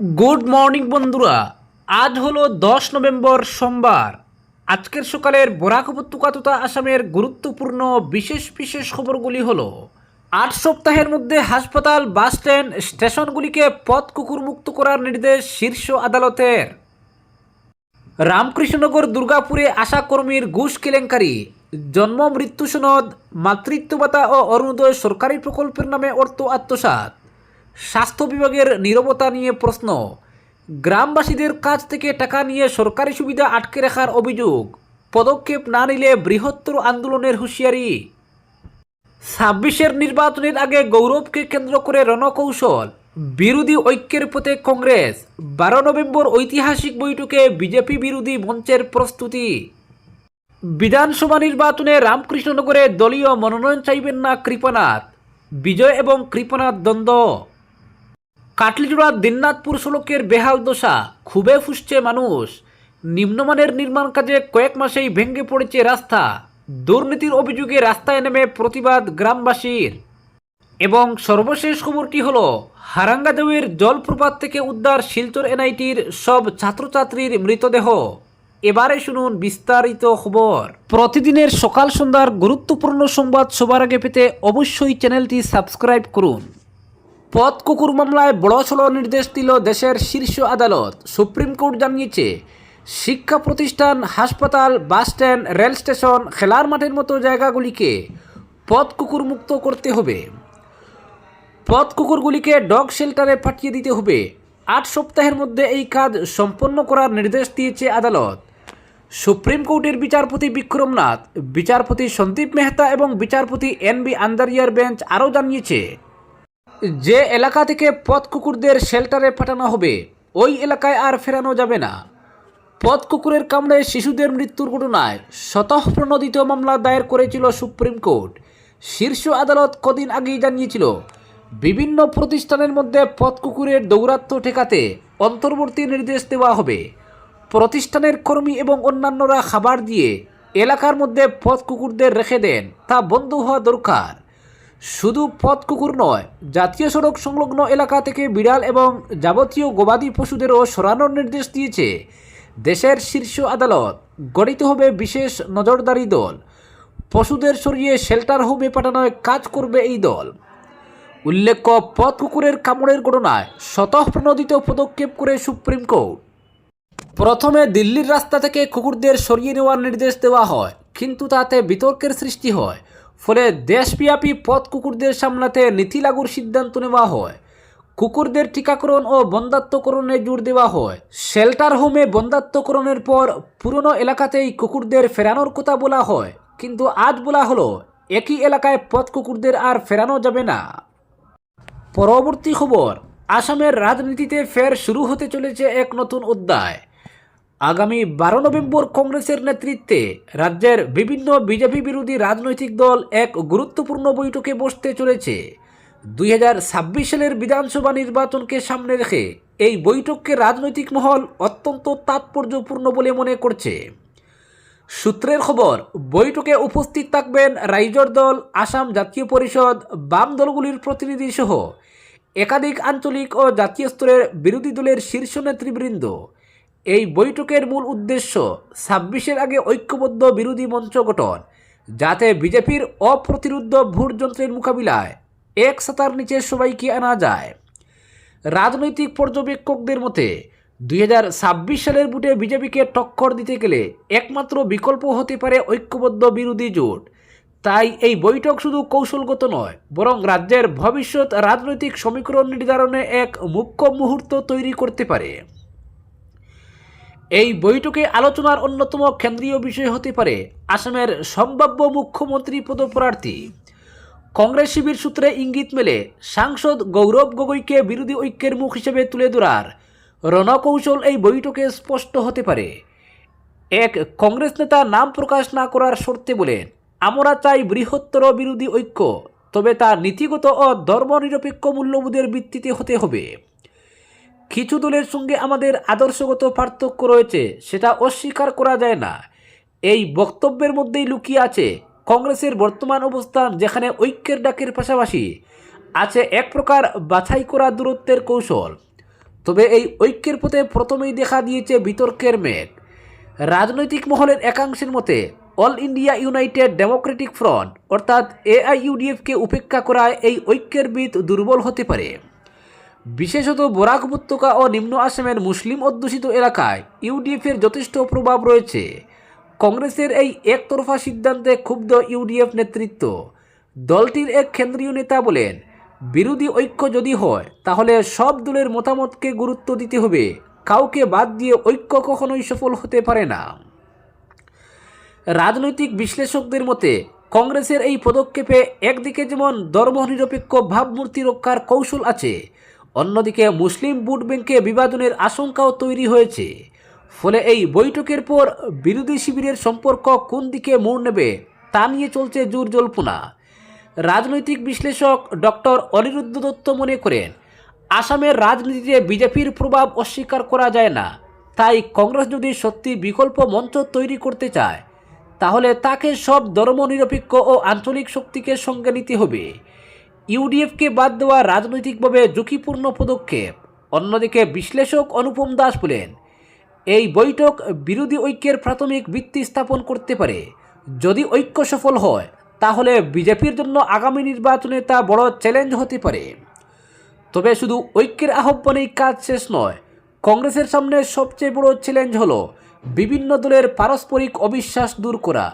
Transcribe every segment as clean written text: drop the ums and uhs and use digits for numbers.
Good morning বন্ধুরা। আজ হলো 10 নভেম্বর সোমবার। আজকের সকালের বরাক উপত্যকা তথা আসামের গুরুত্বপূর্ণ বিশেষ বিশেষ খবরগুলি হলো 8 সপ্তাহের মধ্যে হাসপাতাল, বাসস্ট্যান্ড, স্টেশনগুলিকে পথ কুকুর মুক্ত করার নির্দেশ শীর্ষ আদালতের। রামকৃষ্ণনগর দুর্গাপুরে আশাকর্মীর ঘুষ কেলেঙ্কারি, জন্ম মৃত্যু সনদ, মাতৃত্ব ভাতা ও অরুণোদয় সরকারি প্রকল্পের নামে অর্থ আত্মসাৎ। স্বাস্থ্য বিভাগের নীরবতা নিয়ে প্রশ্ন, গ্রামবাসীদের কাছ থেকে টাকা নিয়ে সরকারি সুবিধা আটকে রাখার অভিযোগ, পদক্ষেপ না নিলে বৃহত্তর আন্দোলনের হুঁশিয়ারি। 26-এর নির্বাচনের আগে গৌরবকে কেন্দ্র করে রণকৌশল, বিরোধী ঐক্যের পথে কংগ্রেস। 12 নভেম্বর ঐতিহাসিক বৈঠকে বিজেপি বিরোধী মঞ্চের প্রস্তুতি। বিধানসভা নির্বাচনে রামকৃষ্ণনগরে দলীয় মনোনয়ন চাইবেন না কৃপনাথ, বিজয় এবং কৃপনাথ দ্বন্দ্ব। কাটলিজোড়া দিননাথপুর সড়কের বেহাল দশা, খুবই ফুসছে মানুষ। নিম্নমানের নির্মাণ কাজে কয়েক মাসেই ভেঙে পড়েছে রাস্তা। দুর্নীতির অভিযোগে রাস্তায় নেমে প্রতিবাদ গ্রামবাসীর। এবং সর্বশেষ খবরটি হলো হারাঙ্গাদেউয়ের জলপ্রপাত থেকে উদ্ধার শিলচর এনআইটির সব ছাত্রছাত্রীর মৃতদেহ। এবারে শুনুন বিস্তারিত খবর। প্রতিদিনের সকাল সন্ধ্যার গুরুত্বপূর্ণ সংবাদ সবার আগে পেতে অবশ্যই চ্যানেলটি সাবস্ক্রাইব করুন। পথ কুকুর মামলায় বড়সড় নির্দেশ দিল দেশের শীর্ষ আদালত। সুপ্রিম কোর্ট জানিয়েছে, শিক্ষা প্রতিষ্ঠান, হাসপাতাল, বাসস্ট্যান্ড, রেল স্টেশন, খেলার মাঠের মতো জায়গাগুলিকে পথ কুকুর মুক্ত করতে হবে। পথ কুকুরগুলিকে ডগ শেল্টারে পাঠিয়ে দিতে হবে। 8 সপ্তাহের মধ্যে এই কাজ সম্পন্ন করার নির্দেশ দিয়েছে আদালত। সুপ্রিম কোর্টের বিচারপতি বিক্রম নাথ, বিচারপতি সন্দীপ মেহতা এবং বিচারপতি এন.বি. আন্দারিয়ার বেঞ্চ আরও জানিয়েছে, যে এলাকা থেকে পথ কুকুরদের শেল্টারে পাঠানো হবে ওই এলাকায় আর ফেরানো যাবে না। পথ কুকুরের কামড়ে শিশুদের মৃত্যুর ঘটনায় স্বতঃপ্রণোদিত মামলা দায়ের করেছিল সুপ্রিম কোর্ট। শীর্ষ আদালত কদিন আগেই জানিয়েছিল, বিভিন্ন প্রতিষ্ঠানের মধ্যে পথ কুকুরের দৌরাত্ম্য ঠেকাতে অন্তর্বর্তী নির্দেশ দেওয়া হবে। প্রতিষ্ঠানের কর্মী এবং অন্যান্যরা খাবার দিয়ে এলাকার মধ্যে পথ কুকুরদের রেখে দেন, তা বন্ধ হওয়া দরকার। শুধু পথ কুকুর নয়, জাতীয় সড়ক সংলগ্ন এলাকা থেকে বিড়াল এবং যাবতীয় গবাদি পশুদেরও সরানোর নির্দেশ দিয়েছে দেশের শীর্ষ আদালত। গঠিত হবে বিশেষ নজরদারি দল। পশুদের সরিয়ে শেল্টার হোমে পাঠানোয় কাজ করবে এই দল। উল্লেখ্য, পথ কুকুরের কামড়ের ঘটনায় স্বতঃপ্রণোদিত পদক্ষেপ করে সুপ্রিম কোর্ট। প্রথমে দিল্লির রাস্তা থেকে কুকুরদের সরিয়ে নেওয়ার নির্দেশ দেওয়া হয়, কিন্তু তাতে বিতর্কের সৃষ্টি হয়। ফলে দেশব্যাপী পথ কুকুরদের সামলাতে নীতি লাগুর সিদ্ধান্ত নেওয়া হয়। কুকুরদের টিকাকরণ ও বন্ধ্যাত্বকরণে জোর দেওয়া হয়। শেল্টার হোমে বন্ধ্যাত্বকরণের পর পুরনো এলাকাতেই কুকুরদের ফেরানোর কথা বলা হয়, কিন্তু আজ বলা হলো একই এলাকায় পথ কুকুরদের আর ফেরানো যাবে না। পরবর্তী খবর, আসামের রাজনীতিতে ফের শুরু হতে চলেছে এক নতুন অধ্যায়। আগামী 12 নভেম্বর কংগ্রেসের নেতৃত্বে রাজ্যের বিভিন্ন বিজেপি বিরোধী রাজনৈতিক দল এক গুরুত্বপূর্ণ বৈঠকে বসতে চলেছে। 2026 সালের বিধানসভা নির্বাচনকে সামনে রেখে এই বৈঠককে রাজনৈতিক মহল অত্যন্ত তাৎপর্যপূর্ণ বলে মনে করছে। সূত্রের খবর, বৈঠকে উপস্থিত থাকবেন রাইজর দল, আসাম জাতীয় পরিষদ, বাম দলগুলির প্রতিনিধি সহ একাধিক আঞ্চলিক ও জাতীয় স্তরের বিরোধী দলের শীর্ষ নেতৃবৃন্দ। এই বৈঠকের মূল উদ্দেশ্য 26-এর আগে ঐক্যবদ্ধ বিরোধী মঞ্চ গঠন, যাতে বিজেপির অপ্রতিরোধ্য ভোট যন্ত্রের মোকাবিলায় এক ছাতার নিচে সবাইকে আনা যায়। রাজনৈতিক পর্যবেক্ষকদের মতে 2026 সালের ভোটে বিজেপিকে টক্কর দিতে গেলে একমাত্র বিকল্প হতে পারে ঐক্যবদ্ধ বিরোধী জোট। তাই এই বৈঠক শুধু কৌশলগত নয়, বরং রাজ্যের ভবিষ্যৎ রাজনৈতিক সমীকরণ নির্ধারণে এক মুখ্য মুহূর্ত তৈরি করতে পারে। এই বৈঠকে আলোচনার অন্যতম কেন্দ্রীয় বিষয় হতে পারে আসামের সম্ভাব্য মুখ্যমন্ত্রী পদপ্রার্থী। কংগ্রেস শিবির সূত্রে ইঙ্গিত মেলে, সাংসদ গৌরব গগৈকে বিরোধী ঐক্যের মুখ হিসেবে তুলে ধরার রণকৌশল এই বৈঠকে স্পষ্ট হতে পারে। এক কংগ্রেস নেতা নাম প্রকাশ না করার শর্তে বলেন, আমরা চাই বৃহত্তর বিরোধী ঐক্য, তবে তা নীতিগত ও ধর্মনিরপেক্ষ মূল্যবোধের ভিত্তিতে হতে হবে। কিছু দলের সঙ্গে আমাদের আদর্শগত পার্থক্য রয়েছে, সেটা অস্বীকার করা যায় না। এই বক্তব্যের মধ্যেই লুকিয়ে আছে কংগ্রেসের বর্তমান অবস্থান, যেখানে ঐক্যের ডাকের পাশাপাশি আছে এক প্রকার বাছাই করা দূরত্বের কৌশল। তবে এই ঐক্যের পথে প্রথমেই দেখা দিয়েছে বিতর্কের মেঘ। রাজনৈতিক মহলের একাংশের মতে all India United Democratic front অর্থাৎ AIUDFকে উপেক্ষা করায় এই ঐক্যের ভিত দুর্বল হতে পারে। বিশেষত বরাক উপত্যকা ও নিম্ন আসামের মুসলিম অধ্যুষিত এলাকায় ইউডিএফের যথেষ্ট প্রভাব রয়েছে। কংগ্রেসের এই একতরফা সিদ্ধান্তে ক্ষুব্ধ ইউডিএফ নেতৃত্ব। দলটির এক কেন্দ্রীয় নেতা বলেন, বিরোধী ঐক্য যদি হয় তাহলে সব দলের মতামতকে গুরুত্ব দিতে হবে, কাউকে বাদ দিয়ে ঐক্য কখনোই সফল হতে পারে না। রাজনৈতিক বিশ্লেষকদের মতে কংগ্রেসের এই পদক্ষেপে একদিকে যেমন ধর্মনিরপেক্ষ ভাবমূর্তি রক্ষার কৌশল আছে, অন্যদিকে মুসলিম ভোট ব্যাংকে বিভাজনের আশঙ্কাও তৈরি হয়েছে। ফলে এই বৈঠকের পর বিরোধী শিবিরের সম্পর্ক কোন দিকে মোড় নেবে তা নিয়ে চলছে জোর জল্পনা। রাজনৈতিক বিশ্লেষক ডক্টর অনিরুদ্ধ দত্ত মনে করেন, আসামের রাজনীতিতে বিজেপির প্রভাব অস্বীকার করা যায় না। তাই কংগ্রেস যদি সত্যি বিকল্প মঞ্চ তৈরি করতে চায় তাহলে তাকে সব ধর্মনিরপেক্ষ ও আঞ্চলিক শক্তিকে সঙ্গে নিতে হবে। ইউডিএফকে বাদ দেওয়া রাজনৈতিকভাবে ঝুঁকিপূর্ণ পদক্ষেপ। অন্যদিকে বিশ্লেষক অনুপম দাস বলেন, এই বৈঠক বিরোধী ঐক্যের প্রাথমিক ভিত্তি স্থাপন করতে পারে। যদি ঐক্য সফল হয় তাহলে বিজেপির জন্য আগামী নির্বাচনে তা বড় চ্যালেঞ্জ হতে পারে। তবে শুধু ঐক্যের আহ্বানেই কাজ শেষ নয়। কংগ্রেসের সামনে সবচেয়ে বড় চ্যালেঞ্জ হলো বিভিন্ন দলের পারস্পরিক অবিশ্বাস দূর করা,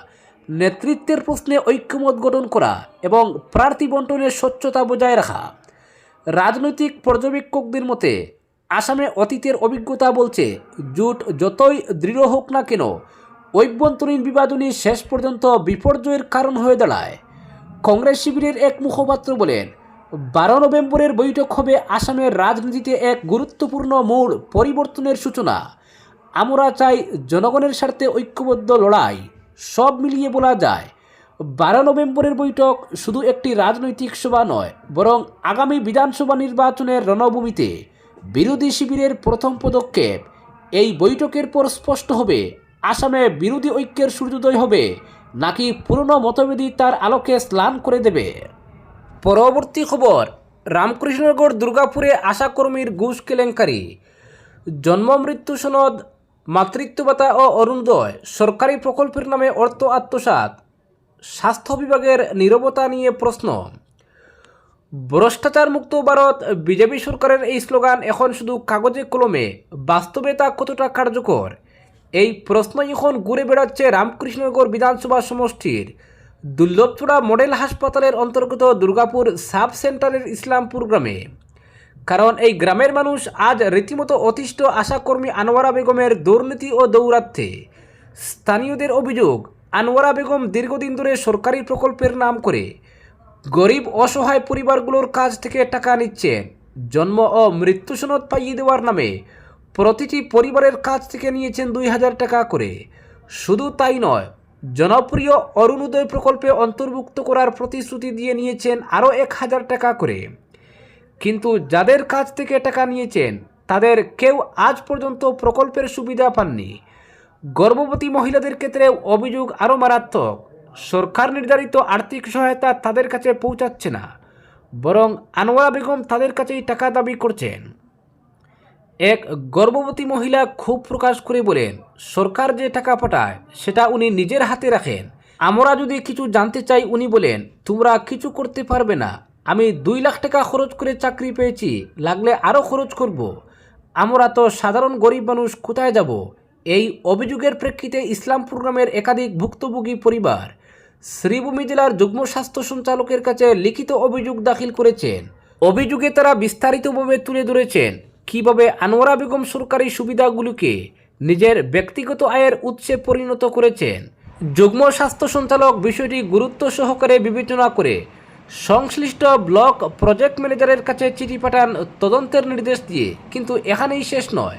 নেতৃত্বের প্রশ্নে ঐক্যমত গঠন করা এবং প্রার্থী বণ্টনের স্বচ্ছতা বজায় রাখা। রাজনৈতিক পর্যবেক্ষকদের মতে আসামে অতীতের অভিজ্ঞতা বলছে, জোট যতই দৃঢ় হোক না কেন অভ্যন্তরীণ বিভাজনই শেষ পর্যন্ত বিপর্যয়ের কারণ হয়ে দাঁড়ায়। কংগ্রেস শিবিরের এক মুখপাত্র বলেন, 12 নভেম্বরের বৈঠক হবে আসামের রাজনীতিতে এক গুরুত্বপূর্ণ মোড় পরিবর্তনের সূচনা। আমরা চাই জনগণের স্বার্থে ঐক্যবদ্ধ লড়াই। সব মিলিয়ে বলা যায় 12 নভেম্বরের বৈঠক শুধু একটি রাজনৈতিক সভা নয়, বরং আগামী বিধানসভা নির্বাচনের রণভূমিতে বিরোধী শিবিরের প্রথম পদক্ষেপ। এই বৈঠকের পর স্পষ্ট হবে আসামে বিরোধী ঐক্যের সূর্যোদয় হবে নাকি পুরনো মতভেদই তার আলোকে স্নান করে দেবে। পরবর্তী খবর, রামকৃষ্ণনগর দুর্গাপুরে আশাকর্মীর ঘুষ কেলেঙ্কারি। জন্ম মৃত্যু সনদ, মাতৃত্ব ভাতা ও অরুণোদয় সরকারি প্রকল্পের নামে অর্থ আত্মসাৎ। স্বাস্থ্য বিভাগের নীরবতা নিয়ে প্রশ্ন। ভ্রষ্টাচার মুক্ত ভারত বিজেপি সরকারের এই স্লোগান এখন শুধু কাগজে কলমে, বাস্তবে তা কতটা কার্যকর? এই প্রশ্ন এখন ঘুরে বেড়াচ্ছে রামকৃষ্ণনগর বিধানসভা সমষ্টির দুর্লভপুরা মডেল হাসপাতালের অন্তর্গত দুর্গাপুর সাব সেন্টারের ইসলামপুর গ্রামে। কারণ এই গ্রামের মানুষ আজ রীতিমতো অতিষ্ঠ আশাকর্মী আনোয়ারা বেগমের দুর্নীতি ও দৌরাত্ম্যে। স্থানীয়দের অভিযোগ, আনোয়ারা বেগম দীর্ঘদিন ধরে সরকারি প্রকল্পের নাম করে গরিব অসহায় পরিবারগুলোর কাছ থেকে টাকা নিচ্ছেন। জন্ম ও মৃত্যু সনদ পাইয়ে দেওয়ার নামে প্রতিটি পরিবারের কাছ থেকে নিয়েছেন 2000 টাকা করে। শুধু তাই নয়, জনপ্রিয় অরুণোদয় প্রকল্পে অন্তর্ভুক্ত করার প্রতিশ্রুতি দিয়ে নিয়েছেন আরও 1000 টাকা করে। কিন্তু যাদের কাছ থেকে টাকা নিয়েছেন তাদের কেউ আজ পর্যন্ত প্রকল্পের সুবিধা পাননি। গর্ভবতী মহিলাদের ক্ষেত্রে অভিযোগ আরও মারাত্মক। সরকার নির্ধারিত আর্থিক সহায়তা তাদের কাছে পৌঁছাচ্ছে না, বরং আনোয়ারা বেগম তাদের কাছেই টাকা দাবি করছেন। এক গর্ভবতী মহিলা ক্ষোভ প্রকাশ করে বলেন, সরকার যে টাকা পাঠায় সেটা উনি নিজের হাতে রাখেন। আমরা যদি কিছু জানতে চাই উনি বলেন, তোমরা কিছু করতে পারবে না। আমি 2 লাখ টাকা খরচ করে চাকরি পেয়েছি, লাগলে আরও খরচ করব। আমরা তো সাধারণ গরিব মানুষ, কোথায় যাব? এই অভিযোগের প্রেক্ষিতে ইসলামপুর গ্রামের একাধিক ভুক্তভোগী পরিবার শ্রীভূমি জেলার যুগ্ম স্বাস্থ্য সঞ্চালকের কাছে লিখিত অভিযোগ দাখিল করেছেন। অভিযোগে তারা বিস্তারিতভাবে তুলে ধরেছেন কিভাবে আনোয়ারা বেগম সরকারি সুবিধাগুলোকে নিজের ব্যক্তিগত আয়ের উৎসে পরিণত করেছেন। যুগ্ম স্বাস্থ্য সঞ্চালক বিষয়টি গুরুত্ব সহকারে বিবেচনা করে সংশ্লিষ্ট ব্লক প্রজেক্ট ম্যানেজারের কাছে চিঠি পাঠান তদন্তের নির্দেশ দিয়ে। কিন্তু এখানেই শেষ নয়,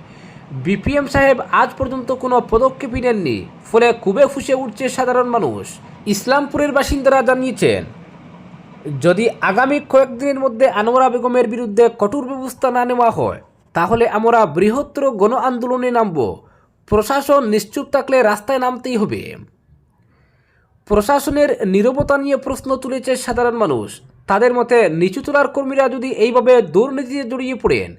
বিপিএম সাহেব আজ পর্যন্ত কোনো পদক্ষেপই নেননি। ফলে খুবই ফুঁসে উঠছে সাধারণ মানুষ। ইসলামপুরের বাসিন্দারা জানিয়েছেন, যদি আগামী কয়েকদিনের মধ্যে আনোয়ারা বেগমের বিরুদ্ধে কঠোর ব্যবস্থা না নেওয়া হয় তাহলে আমরা বৃহত্তর গণ আন্দোলনে নামব। প্রশাসন নিশ্চুপ থাকলে রাস্তায় নামতেই হবে। প্রশাসনের নীরবতা নিয়ে প্রশ্ন তুলেছে সাধারণ মানুষ। তাদের মতে নিচুতলার কর্মীরা যদি এইভাবে দুর্নীতিতে জড়িয়ে পড়েন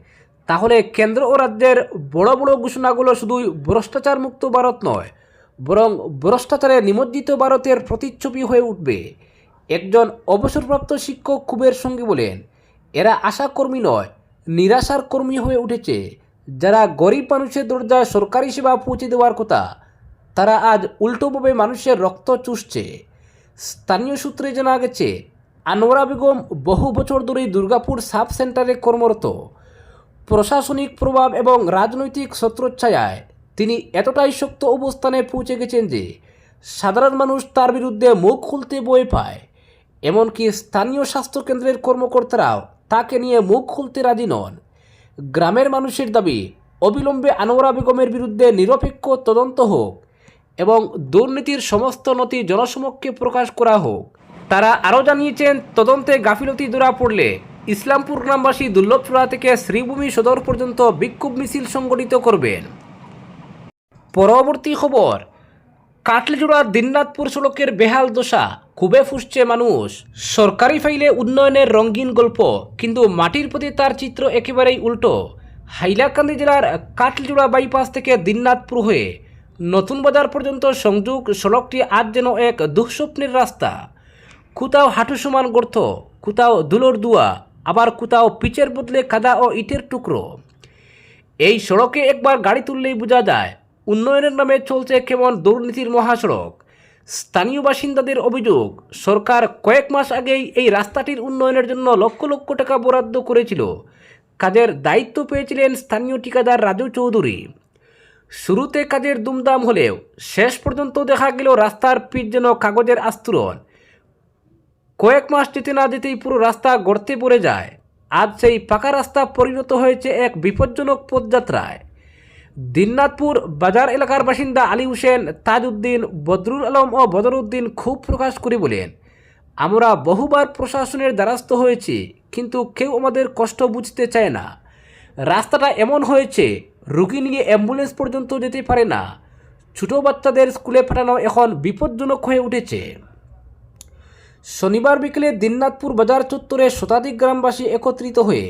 তাহলে কেন্দ্র ও রাজ্যের বড় বড় ঘোষণাগুলো শুধুই ভ্রষ্টাচার মুক্ত ভারত নয়, বরং ভ্রষ্টাচারে নিমজ্জিত ভারতের প্রতিচ্ছবি হয়ে উঠবে। একজন অবসরপ্রাপ্ত শিক্ষক ক্ষোভের সঙ্গে বলেন, এরা আশাকর্মী নয়, নিরাশার কর্মী হয়ে উঠেছে। যারা গরিব মানুষের দরজায় সরকারি সেবা পৌঁছে দেওয়ার কথা, তারা আজ উল্টোভাবে মানুষের রক্ত চুষছে। স্থানীয় সূত্রে জানা গেছে, আনোয়ারা বেগম বহু বছর ধরেই দুর্গাপুর সাব সেন্টারে কর্মরত। প্রশাসনিক প্রভাব এবং রাজনৈতিক ছত্রচ্ছায়ায় তিনি এতটাই শক্ত অবস্থানে পৌঁছে গেছেন যে সাধারণ মানুষ তার বিরুদ্ধে মুখ খুলতে ভয় পায়। এমনকি স্থানীয় স্বাস্থ্যকেন্দ্রের কর্মকর্তারাও তাকে নিয়ে মুখ খুলতে রাজি নন। গ্রামের মানুষের দাবি, অবিলম্বে আনোয়ারা বেগমের বিরুদ্ধে নিরপেক্ষ তদন্ত হোক এবং দুর্নীতির সমস্ত নথি জনসমক্ষে প্রকাশ করা হোক। তারা আরও জানিয়েছেন, তদন্তে গাফিলতি ধরা পড়লে ইসলামপুর গ্রামবাসী দুর্লভচূড়া থেকে শ্রীভূমি সদর পর্যন্ত বিক্ষোভ মিছিল সংগঠিত করবেন। পরবর্তী খবর, কাটলিজোড়া দিননাথপুর সড়কের বেহাল দশা, খুবই ফুসছে মানুষ। সরকারি ফাইলে উন্নয়নের রঙিন গল্প, কিন্তু মাটির প্রতি তার চিত্র একেবারেই উল্টো। হাইলাকান্দি জেলার কাটলিজোড়া বাইপাস থেকে দিননাথপুর হয়ে নতুন বাজার পর্যন্ত সংযোগ সড়কটি আজ যেন এক দুঃস্বপ্নের রাস্তা। কোথাও হাঁটু সমান গর্ত, কোথাও ধুলোর দুয়া, আবার কোথাও পিচের বদলে কাদা ও ইটের টুকরো। এই সড়কে একবার গাড়ি তুললেই বোঝা যায় উন্নয়নের নামে চলছে কেমন দুর্নীতির মহাসড়ক। স্থানীয় বাসিন্দাদের অভিযোগ, সরকার কয়েক মাস আগেই এই রাস্তাটির উন্নয়নের জন্য লক্ষ লক্ষ টাকা বরাদ্দ করেছিল। কাজের দায়িত্ব পেয়েছিলেন স্থানীয় ঠিকাদার রাজু চৌধুরী। শুরুতে কাজের দুমদাম হলেও শেষ পর্যন্ত দেখা গেল রাস্তার পিচ যেন কাগজের আস্তরণ। কয়েক মাস যেতে না যেতেই পুরো রাস্তা গর্তে পড়ে যায়। আজ সেই পাকা রাস্তা পরিণত হয়েছে এক বিপজ্জনক পদযাত্রায়। দিননাথপুর বাজার এলাকার বাসিন্দা আলী হোসেন, তাজউদ্দিন, বদরুল আলম ও বদরউদ্দিন ক্ষোভ প্রকাশ করে বলেন, আমরা বহুবার প্রশাসনের দ্বারস্থ হয়েছি, কিন্তু কেউ আমাদের কষ্ট বুঝতে চায় না। রাস্তাটা এমন হয়েছে রোগী নিয়ে অ্যাম্বুলেন্স পর্যন্ত যেতে পারে না। ছোটো বাচ্চাদের স্কুলে পাঠানো এখন বিপজ্জনক হয়ে উঠেছে। শনিবার বিকেলে দিননাথপুর বাজার চত্বরে শতাধিক গ্রামবাসী একত্রিত হয়ে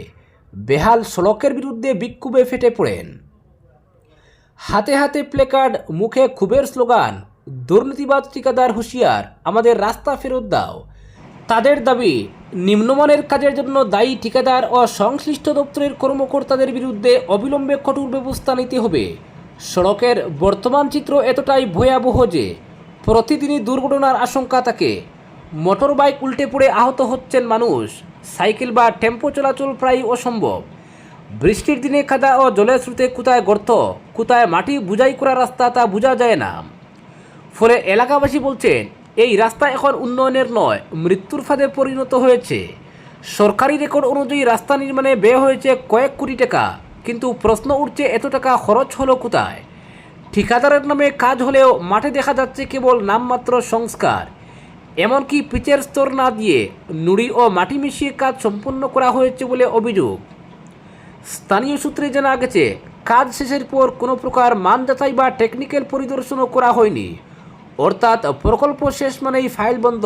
বেহাল সড়কের বিরুদ্ধে বিক্ষোভে ফেটে পড়েন। হাতে হাতে প্লেকার্ড, মুখে ক্ষোভের স্লোগান, দুর্নীতিবাদ ঠিকাদার হুঁশিয়ার, আমাদের রাস্তা ফেরত দাও। তাদের দাবি, নিম্নমানের কাজের জন্য দায়ী ঠিকাদার ও সংশ্লিষ্ট দপ্তরের কর্মকর্তাদের বিরুদ্ধে অবিলম্বে কঠোর ব্যবস্থা নিতে হবে। সড়কের বর্তমান চিত্র এতটাই ভয়াবহ যে প্রতিদিনই দুর্ঘটনার আশঙ্কা থাকে। মোটর বাইক উল্টে পড়ে আহত হচ্ছেন মানুষ, সাইকেল বা টেম্পো চলাচল প্রায় অসম্ভব। বৃষ্টির দিনে কাদা ও জলের স্রোতে কোথায় গর্ত, কোথায় মাটি বোঝাই করা রাস্তা তা বোঝা যায় না। ফলে এলাকাবাসী বলছেন, এই রাস্তা এখন উন্নয়নের নয়, মৃত্যুর ফাঁদে পরিণত হয়েছে। সরকারি রেকর্ড অনুযায়ী রাস্তা নির্মাণে ব্যয় হয়েছে কয়েক কোটি টাকা, কিন্তু প্রশ্ন উঠছে এত টাকা খরচ হলো কোথায়? ঠিকাদারের নামে কাজ হলেও মাঠে দেখা যাচ্ছে কেবল নামমাত্র সংস্কার। এমনকি পিচের স্তর না দিয়ে নুড়ি ও মাটি মিশিয়ে কাজ সম্পন্ন করা হয়েছে বলে অভিযোগ। স্থানীয় সূত্রে জানা গেছে, কাজ শেষের পর কোনো প্রকার মান যাচাই বা টেকনিক্যাল পরিদর্শনও করা হয়নি। অর্থাৎ প্রকল্প শেষ মানেই ফাইল বন্ধ,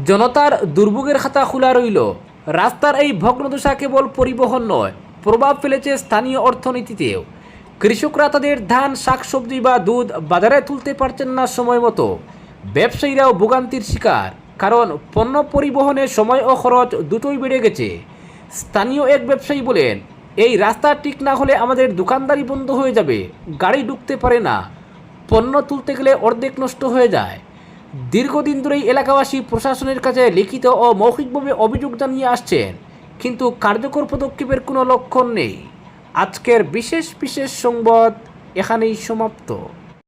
জনতার দুর্ভোগের খাতা খোলা রইল। রাস্তার এই ভগ্নদশা কেবল পরিবহন নয়, প্রভাব ফেলেছে স্থানীয় অর্থনীতিতেও। কৃষকরা তাদের ধান, শাকসবজি বা দুধ বাজারে তুলতে পারছেন না সময় মতো। ব্যবসায়ীরাও ভোগান্তির শিকার, কারণ পণ্য পরিবহনের সময় ও খরচ দুটোই বেড়ে গেছে। স্থানীয় এক ব্যবসায়ী বলেন, এই রাস্তা ঠিক না হলে আমাদের দোকানদারি বন্ধ হয়ে যাবে, গাড়ি ঢুকতে পারে না, পণ্য তুলতে গেলে অর্ধেক নষ্ট হয়ে যায়। দীর্ঘদিন ধরেই এলাকাবাসী প্রশাসনের কাছে লিখিত ও মৌখিকভাবে অভিযোগ জানিয়ে আসছেন, কিন্তু কার্যকর পদক্ষেপের কোনো লক্ষণ নেই। আজকের বিশেষ সংবাদ এখানেই সমাপ্ত।